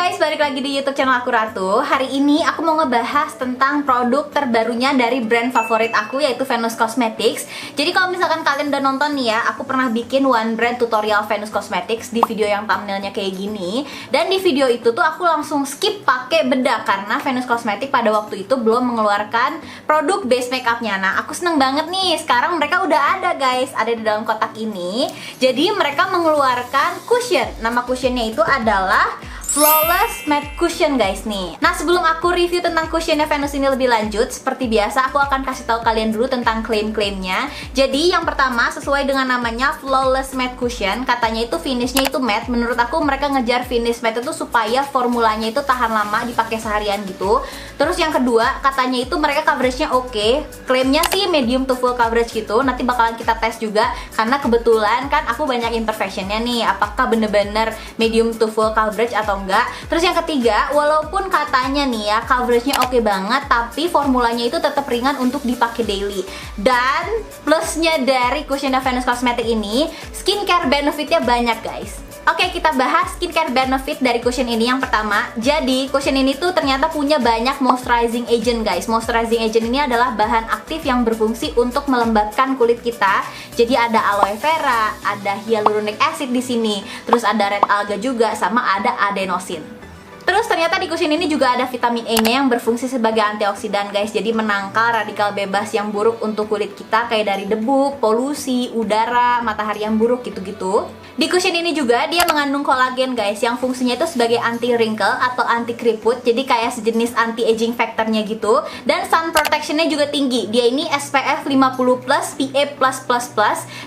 guys, balik lagi di YouTube channel aku Ratu. Hari ini aku mau ngebahas tentang produk terbarunya dari brand favorit aku, yaitu Venus Cosmetics. Jadi kalau misalkan kalian udah nonton nih ya, aku pernah bikin one brand tutorial Venus Cosmetics di video yang thumbnailnya kayak gini. Dan di video itu tuh aku langsung skip pakai bedak karena Venus Cosmetics pada waktu itu belum mengeluarkan produk base makeupnya. Nah, aku seneng banget nih, sekarang mereka udah ada guys, ada di dalam kotak ini. Jadi mereka mengeluarkan cushion. Nama cushionnya itu adalah Flawless Matte Cushion guys nih. Nah, sebelum aku review tentang cushionnya Venus ini lebih lanjut, seperti biasa aku akan kasih tahu kalian dulu tentang klaim-klaimnya. Jadi yang pertama, sesuai dengan namanya Flawless Matte Cushion, katanya itu finishnya itu matte. Menurut aku mereka ngejar finish matte itu supaya formulanya itu tahan lama dipakai seharian gitu. Terus yang kedua, katanya itu mereka coveragenya oke. Klaimnya sih medium to full coverage gitu. Nanti bakalan kita tes juga karena kebetulan kan aku banyak imperfectionnya nih. Apakah bener-bener medium to full coverage atau enggak. Terus yang ketiga, walaupun katanya nih ya coveragenya oke banget, tapi formulanya itu tetap ringan untuk dipakai daily. Dan plusnya dari cushionnya Venus Cosmetics ini, skincare benefitnya banyak guys. Oke, kita bahas skincare benefit dari cushion ini. Yang pertama, jadi cushion ini tuh ternyata punya banyak moisturizing agent guys. Moisturizing agent ini adalah bahan aktif yang berfungsi untuk melembabkan kulit kita. Jadi ada aloe vera, ada hyaluronic acid di sini, terus ada red alga juga, sama ada adenosine. Terus ternyata di cushion ini juga ada vitamin E-nya yang berfungsi sebagai antioksidan guys. Jadi menangkal radikal bebas yang buruk untuk kulit kita, kayak dari debu, polusi, udara, matahari yang buruk gitu-gitu. Di cushion ini juga dia mengandung kolagen guys, yang fungsinya itu sebagai anti wrinkle atau anti keriput. Jadi kayak sejenis anti aging factornya gitu. Dan sun protectionnya juga tinggi. Dia ini SPF 50+, PA+++,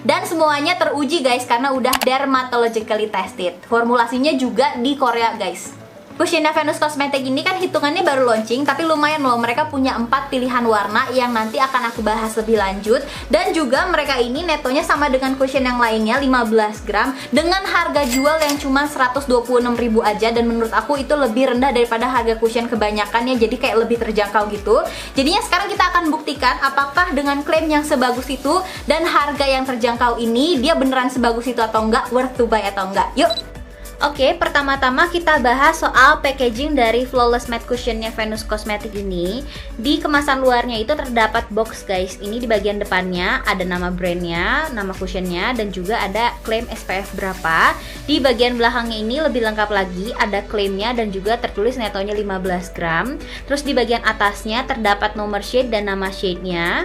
dan semuanya teruji guys karena udah dermatologically tested. Formulasinya juga di Korea guys. Cushionnya Venus Cosmetics ini kan hitungannya baru launching, tapi lumayan loh, mereka punya 4 pilihan warna yang nanti akan aku bahas lebih lanjut. Dan juga mereka ini netonya sama dengan cushion yang lainnya, 15 gram dengan harga jual yang cuma 126.000 aja. Dan menurut aku itu lebih rendah daripada harga cushion kebanyakan ya, jadi kayak lebih terjangkau gitu. Jadinya sekarang kita akan buktikan apakah dengan klaim yang sebagus itu dan harga yang terjangkau ini, dia beneran sebagus itu atau enggak, worth to buy atau enggak. Yuk! Oke, pertama-tama kita bahas soal packaging dari Flawless Matte Cushionnya Venus Cosmetics ini. Di kemasan luarnya itu terdapat box guys. Ini di bagian depannya ada nama brandnya, nama cushionnya, dan juga ada klaim SPF berapa. Di bagian belakangnya ini lebih lengkap lagi, ada klaimnya dan juga tertulis netonya 15 gram. Terus di bagian atasnya terdapat nomor shade dan nama shade-nya.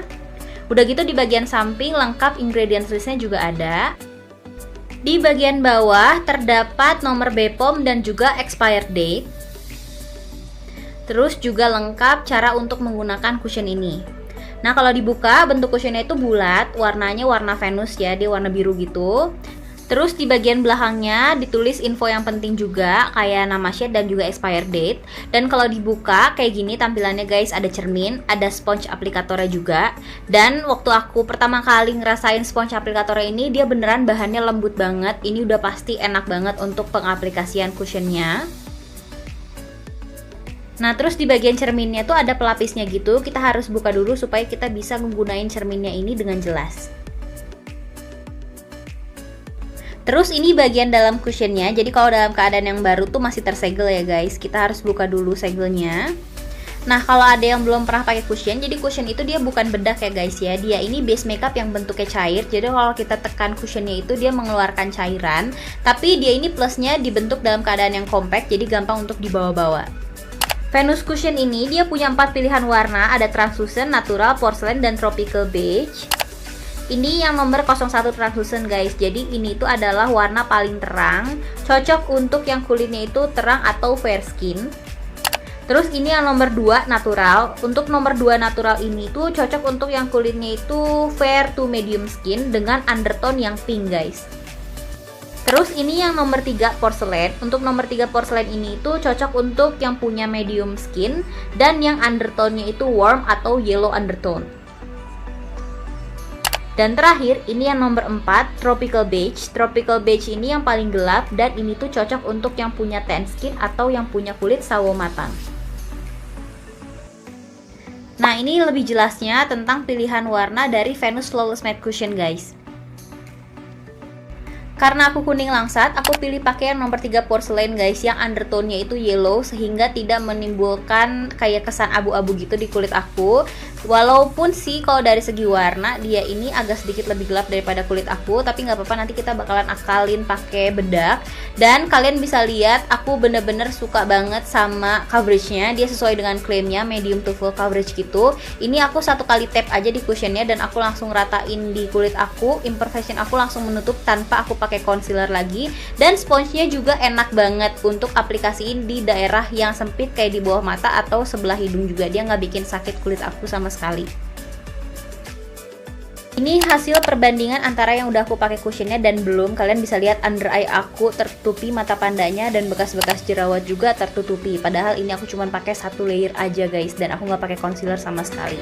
Udah gitu di bagian samping lengkap ingredients listnya juga ada. Di bagian bawah terdapat nomor BPOM dan juga expired date. Terus juga lengkap cara untuk menggunakan cushion ini. Nah, kalau dibuka bentuk cushionnya itu bulat, warnanya warna Venus ya, dia warna biru gitu. Terus di bagian belakangnya ditulis info yang penting juga, kayak nama shade dan juga expired date. Dan kalau dibuka kayak gini tampilannya guys, ada cermin, ada sponge aplikatornya juga. Dan waktu aku pertama kali ngerasain sponge aplikatornya ini, dia beneran bahannya lembut banget. Ini udah pasti enak banget untuk pengaplikasian cushionnya. Nah, terus di bagian cerminnya tuh ada pelapisnya gitu. Kita harus buka dulu supaya kita bisa menggunakan cerminnya ini dengan jelas. Terus ini bagian dalam cushionnya. Jadi kalau dalam keadaan yang baru tuh masih tersegel ya guys. Kita harus buka dulu segelnya. Nah, kalau ada yang belum pernah pakai cushion, jadi cushion itu dia bukan bedak ya guys ya. Dia ini base makeup yang bentuknya cair. Jadi kalau kita tekan cushionnya itu dia mengeluarkan cairan. Tapi dia ini plusnya dibentuk dalam keadaan yang compact, jadi gampang untuk dibawa-bawa. Venus Cushion ini dia punya 4 pilihan warna. Ada translucent, natural, porcelain, dan tropical beige. Ini yang nomor 01 translucent guys. Jadi ini tuh adalah warna paling terang, cocok untuk yang kulitnya itu terang atau fair skin. Terus ini yang nomor 2 natural. Untuk nomor 2 natural ini tuh cocok untuk yang kulitnya itu fair to medium skin dengan undertone yang pink guys. Terus ini yang nomor 3 porcelain. Untuk nomor 3 porcelain ini tuh cocok untuk yang punya medium skin dan yang undertone-nya itu warm atau yellow undertone. Dan terakhir, ini yang nomor 4, Tropical Beige. Tropical Beige ini yang paling gelap dan ini tuh cocok untuk yang punya tan skin atau yang punya kulit sawo matang. Nah, ini lebih jelasnya tentang pilihan warna dari Venus Flawless Matte Cushion guys. Karena aku kuning langsat, aku pilih pakai yang nomor 3 Porcelain guys, yang undertone-nya itu yellow sehingga tidak menimbulkan kayak kesan abu-abu gitu di kulit aku. Walaupun sih kalau dari segi warna dia ini agak sedikit lebih gelap daripada kulit aku, tapi nggak apa-apa, nanti kita bakalan akalin pakai bedak. Dan kalian bisa lihat aku bener-bener suka banget sama coveragenya, dia sesuai dengan klaimnya medium to full coverage gitu. Ini aku satu kali tap aja di cushionnya dan aku langsung ratain di kulit aku, imperfection aku langsung menutup tanpa aku pakai concealer lagi. Dan sponsenya juga enak banget untuk aplikasiin di daerah yang sempit kayak di bawah mata atau sebelah hidung juga, dia nggak bikin sakit kulit aku sama sekali. Ini hasil perbandingan antara yang udah aku pakai cushionnya dan belum. Kalian bisa lihat under eye aku tertutupi mata pandanya dan bekas-bekas jerawat juga tertutupi. Padahal ini aku cuma pakai satu layer aja guys, dan aku nggak pakai concealer sama sekali.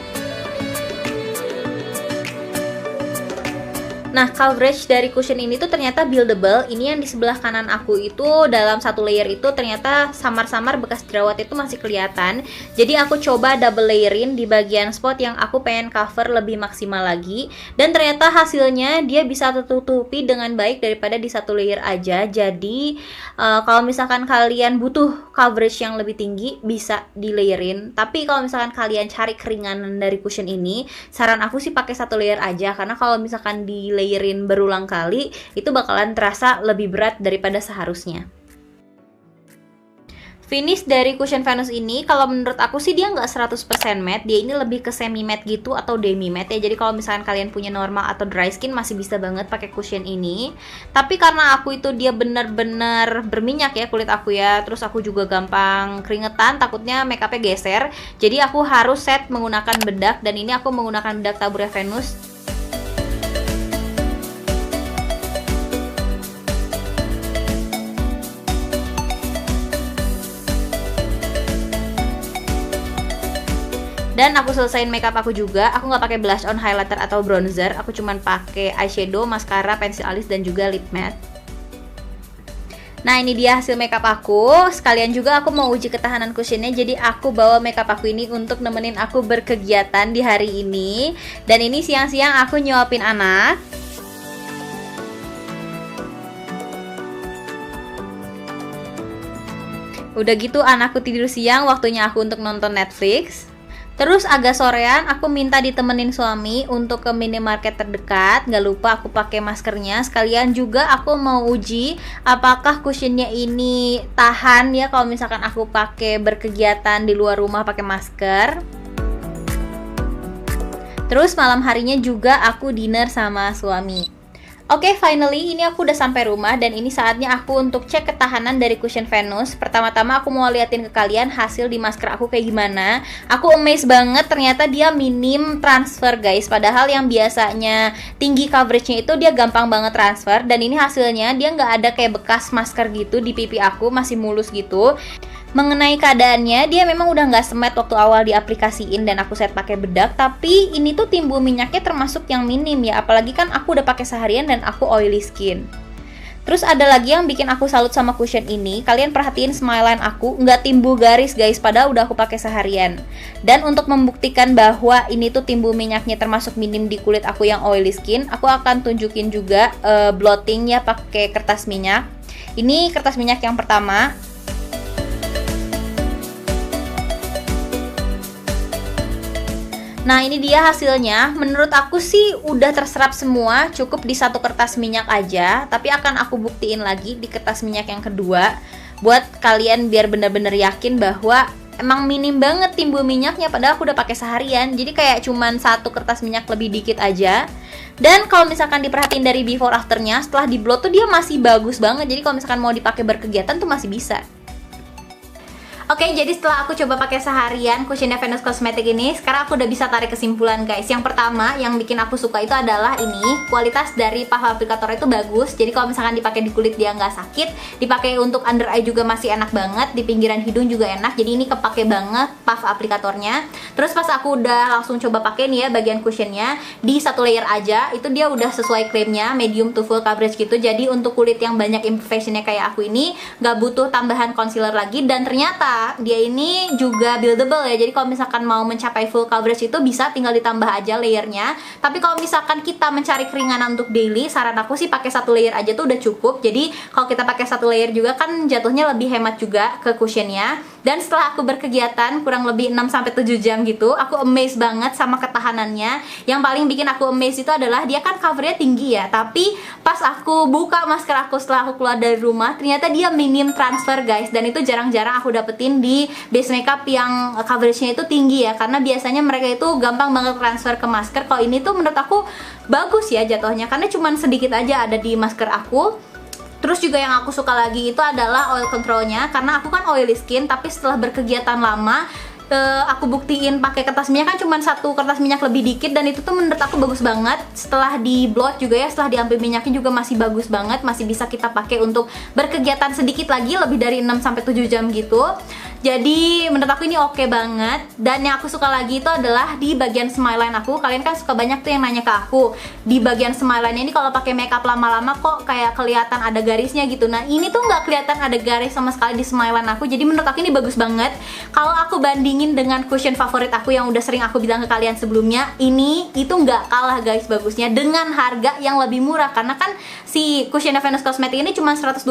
Nah, coverage dari cushion ini tuh ternyata buildable. Ini yang di sebelah kanan aku itu dalam satu layer itu ternyata samar-samar bekas jerawat itu masih kelihatan. Jadi aku coba double layerin di bagian spot yang aku pengen cover lebih maksimal lagi. Dan ternyata hasilnya dia bisa tertutupi dengan baik daripada di satu layer aja. Jadi kalau misalkan kalian butuh coverage yang lebih tinggi bisa di layerin. Tapi kalau misalkan kalian cari keringanan dari cushion ini, saran aku sih pakai satu layer aja. Karena kalau misalkan di layerin berulang kali itu bakalan terasa lebih berat daripada seharusnya. Finish dari cushion Venus ini kalau menurut aku sih dia nggak 100% matte, dia ini lebih ke semi matte gitu atau demi matte ya. Jadi kalau misalkan kalian punya normal atau dry skin masih bisa banget pakai cushion ini. Tapi karena aku itu dia bener-bener berminyak ya kulit aku ya, terus aku juga gampang keringetan, takutnya makeupnya geser. Jadi aku harus set menggunakan bedak, dan ini aku menggunakan bedak taburnya Venus. Dan aku selesaiin makeup aku juga. Aku nggak pakai blush on, highlighter atau bronzer. Aku cuman pakai eyeshadow, mascara, pensil alis dan juga lip matte. Nah, ini dia hasil makeup aku. Sekalian juga aku mau uji ketahanan cushionnya. Jadi aku bawa makeup aku ini untuk nemenin aku berkegiatan di hari ini. Dan ini siang-siang aku nyuapin anak. Udah gitu anakku tidur siang, waktunya aku untuk nonton Netflix. Terus agak sorean aku minta ditemenin suami untuk ke minimarket terdekat. Nggak lupa aku pakai maskernya. Sekalian juga aku mau uji apakah cushionnya ini tahan ya kalau misalkan aku pakai berkegiatan di luar rumah pakai masker. Terus malam harinya juga aku dinner sama suami. Oke, finally ini aku udah sampai rumah dan ini saatnya aku untuk cek ketahanan dari cushion Venus. Pertama-tama aku mau liatin ke kalian hasil di masker aku kayak gimana. Aku amazed banget, ternyata dia minim transfer guys. Padahal yang biasanya tinggi coveragenya itu dia gampang banget transfer. Dan ini hasilnya dia nggak ada kayak bekas masker gitu di pipi aku, masih mulus gitu. Mengenai keadaannya, dia memang udah nggak semet waktu awal diaplikasiin dan aku set pakai bedak, tapi ini tuh timbul minyaknya termasuk yang minim ya, apalagi kan aku udah pakai seharian dan aku oily skin. Terus ada lagi yang bikin aku salut sama cushion ini, kalian perhatiin smile line aku nggak timbul garis guys, padahal udah aku pakai seharian. Dan untuk membuktikan bahwa ini tuh timbul minyaknya termasuk minim di kulit aku yang oily skin, aku akan tunjukin juga blotting ya pakai kertas minyak. Ini kertas minyak yang pertama. Nah, ini dia hasilnya. Menurut aku sih udah terserap semua, cukup di satu kertas minyak aja. Tapi akan aku buktiin lagi di kertas minyak yang kedua, buat kalian biar bener-bener yakin bahwa emang minim banget timbul minyaknya. Padahal aku udah pakai seharian, jadi kayak cuman satu kertas minyak lebih dikit aja. Dan kalau misalkan diperhatiin dari before afternya, setelah di blot tuh dia masih bagus banget. Jadi kalau misalkan mau dipakai berkegiatan tuh masih bisa. Oke, jadi setelah aku coba pakai seharian cushionnya Venus Cosmetics ini, sekarang aku udah bisa tarik kesimpulan guys. Yang pertama, yang bikin aku suka itu adalah ini, kualitas dari puff aplikator itu bagus. Jadi kalau misalkan dipakai di kulit dia nggak sakit, dipakai untuk under eye juga masih enak banget, di pinggiran hidung juga enak. Jadi ini kepake banget puff aplikatornya. Terus pas aku udah langsung coba pakai nih ya bagian cushionnya, di satu layer aja, itu dia udah sesuai klaimnya, medium to full coverage gitu. Jadi untuk kulit yang banyak imperfectionnya kayak aku ini, nggak butuh tambahan concealer lagi. Dan ternyata ternyata dia ini juga buildable ya. Jadi kalau misalkan mau mencapai full coverage itu bisa tinggal ditambah aja layernya. Tapi kalau misalkan kita mencari keringanan untuk daily, saran aku sih pakai 1 layer aja tuh udah cukup. Jadi kalau kita pakai 1 layer juga kan jatuhnya lebih hemat juga ke cushionnya. Dan setelah aku berkegiatan kurang lebih 6-7 jam gitu, aku amazed banget sama ketahanannya. Yang paling bikin aku amazed itu adalah dia kan covernya tinggi ya, tapi pas aku buka masker aku setelah aku keluar dari rumah, ternyata dia minim transfer guys. Dan itu jarang-jarang aku dapetin di base makeup yang coveragenya itu tinggi ya, karena biasanya mereka itu gampang banget transfer ke masker. Kalau ini tuh menurut aku bagus ya jatuhnya, karena cuman sedikit aja ada di masker aku. Terus juga yang aku suka lagi itu adalah oil controlnya, karena aku kan oily skin, tapi setelah berkegiatan lama aku buktiin pakai kertas minyak kan cuma 1 kertas minyak lebih dikit, dan itu tuh menurut aku bagus banget. Setelah di blot juga ya, setelah diambil minyaknya juga masih bagus banget, masih bisa kita pakai untuk berkegiatan sedikit lagi, lebih dari 6-7 jam gitu. Jadi menurut aku ini oke banget. Dan yang aku suka lagi itu adalah di bagian smile line aku. Kalian kan suka banyak tuh yang nanya ke aku, di bagian smile line ini kalau pakai makeup lama-lama kok kayak kelihatan ada garisnya gitu. Nah ini tuh nggak kelihatan ada garis sama sekali di smile line aku. Jadi menurut aku ini bagus banget. Kalau aku bandingin dengan cushion favorit aku yang udah sering aku bilang ke kalian sebelumnya, ini itu nggak kalah guys bagusnya, dengan harga yang lebih murah. Karena kan si cushion Venus Cosmetics ini cuma 126.000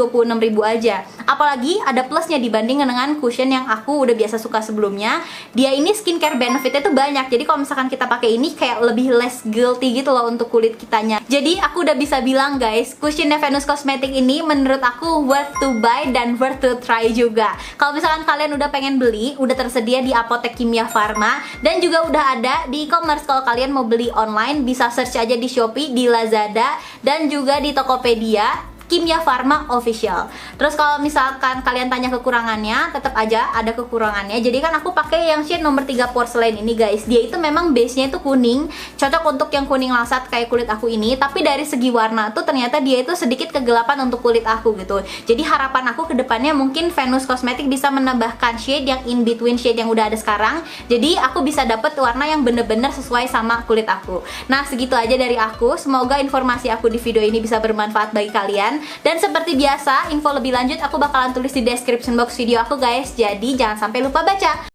aja. Apalagi ada plusnya dibanding dengan cushion yang aku udah biasa suka sebelumnya. Dia ini skincare benefitnya tuh banyak. Jadi kalau misalkan kita pakai ini kayak lebih less guilty gitu loh untuk kulit kitanya. Jadi aku udah bisa bilang guys, cushion Venus Cosmetics ini menurut aku worth to buy dan worth to try juga. Kalau misalkan kalian udah pengen beli, udah tersedia di apotek Kimia Farma, dan juga udah ada di e-commerce. Kalau kalian mau beli online bisa search aja di Shopee, di Lazada, dan juga di Tokopedia Kimia Farma Official. Terus kalau misalkan kalian tanya kekurangannya, tetap aja ada kekurangannya. Jadi kan aku pakai yang shade nomor 3 porcelain ini guys. Dia itu memang base-nya itu kuning, cocok untuk yang kuning langsat kayak kulit aku ini. Tapi dari segi warna tuh ternyata dia itu sedikit kegelapan untuk kulit aku gitu. Jadi harapan aku ke depannya mungkin Venus Cosmetics bisa menambahkan shade yang in between shade yang udah ada sekarang. Jadi aku bisa dapet warna yang bener-bener sesuai sama kulit aku. Nah segitu aja dari aku. Semoga informasi aku di video ini bisa bermanfaat bagi kalian. Dan seperti biasa, info lebih lanjut aku bakalan tulis di description box video aku guys. Jadi jangan sampai lupa baca.